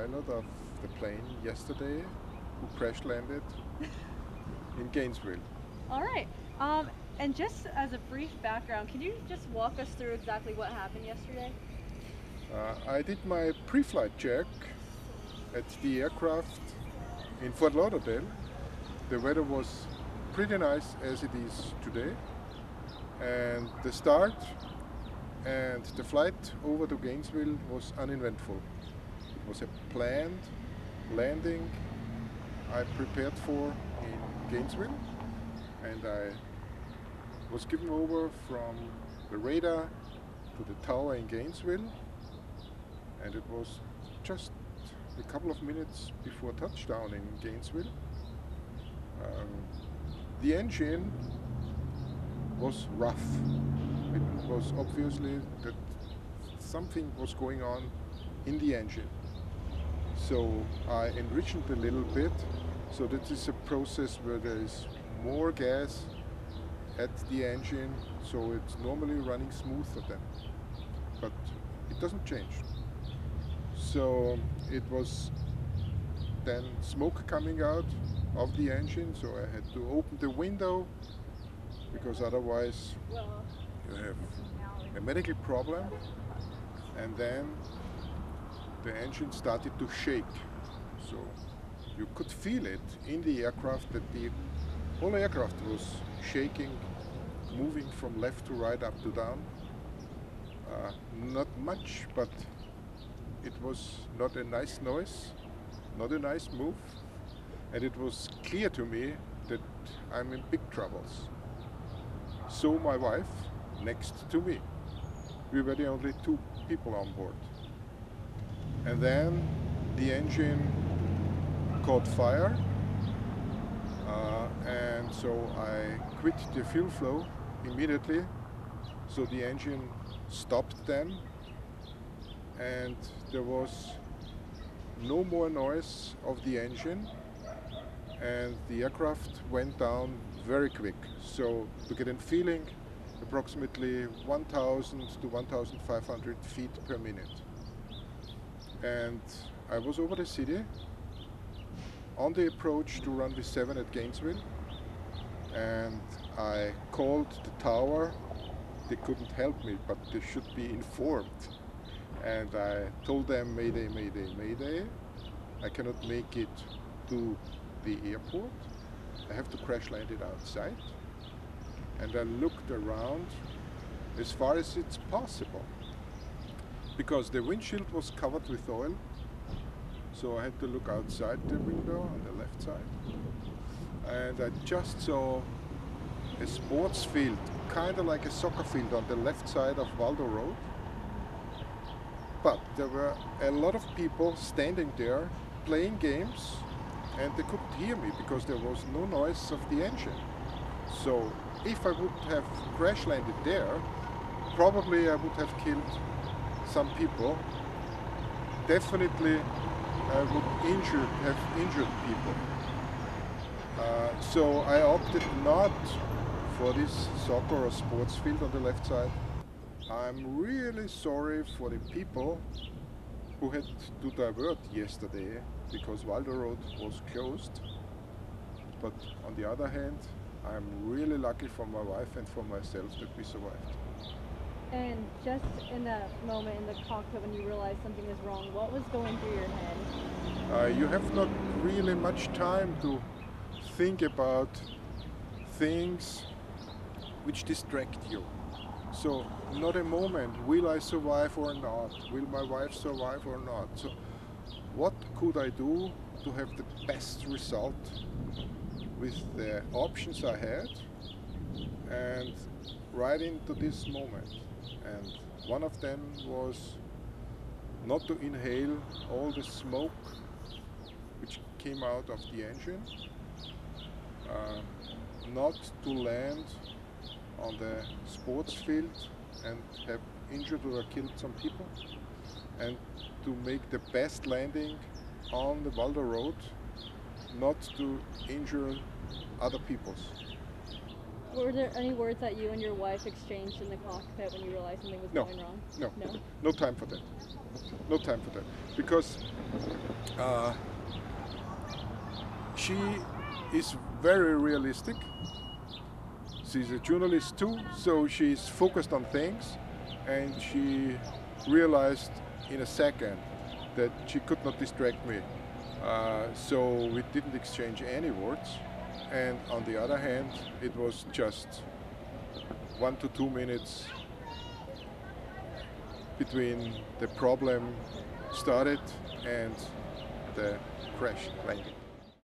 pilot of the plane yesterday who crash landed in Gainesville. All right. And just as a brief background, can you just walk us through exactly what happened yesterday? I did my pre-flight check at the aircraft in Fort Lauderdale. The weather was pretty nice as it is today, and the start and the flight over to Gainesville was uneventful. It was a planned landing I prepared for in Gainesville, and I was given over from the radar to the tower in Gainesville, and it was just a couple of minutes before touchdown in Gainesville. The engine was rough. It was obviously that something was going on in the engine. So I enriched it a little bit. So that is a process where there is more gas at the engine, so it's normally running smoother then. But it doesn't change. So it was then smoke coming out of the engine, so I had to open the window because otherwise you have a medical problem. And then the engine started to shake. So you could feel it in the aircraft that the whole aircraft was shaking, moving from left to right, up to down. Not much, but it was not a nice noise, not a nice move, and it was clear to me that I'm in big troubles. So my wife next to me. We were the only two people on board. And then the engine caught fire, and so I quit the fuel flow immediately. So the engine stopped then, and there was no more noise of the engine, and the aircraft went down very quick. So to get a feeling, approximately 1,000 to 1,500 feet per minute. And I was over the city on the approach to runway 7 at Gainesville, and I called the tower. They couldn't help me, but they should be informed. And I told them, Mayday, Mayday, Mayday. I cannot make it to the airport. I have to crash land it outside. And I looked around as far as it's possible, because the windshield was covered with oil. So I had to look outside the window on the left side. And I just saw a sports field, kind of like a soccer field on the left side of Waldo Road. But there were a lot of people standing there playing games, and they couldn't hear me because there was no noise of the engine. So if I would have crash landed there, probably I would have killed some people. Definitely I would have injured people. So I opted not for this soccer or sports field on the left side. I'm really sorry for the people who had to divert yesterday because Waldo Road was closed. But on the other hand, I'm really lucky for my wife and for myself that we survived. And just in that moment in the cockpit when you realized something was wrong, what was going through your head? You have not really much time to think about things which distract you. So not a moment, will I survive or not? Will my wife survive or not? So what could I do to have the best result with the options I had, and right into this moment? And one of them was not to inhale all the smoke which came out of the engine, not to land on the sports field and have injured or killed some people, and to make the best landing on the Waldo Road, not to injure other peoples. Were there any words that you and your wife exchanged in the cockpit when you realized something was No. going wrong? No, no time for that. No time for that. Because She is very realistic. She's a journalist too, so she's focused on things, and she realized in a second that she could not distract me. So we didn't exchange any words, and on the other hand, it was just 1 to 2 minutes between the problem started and the crash landing.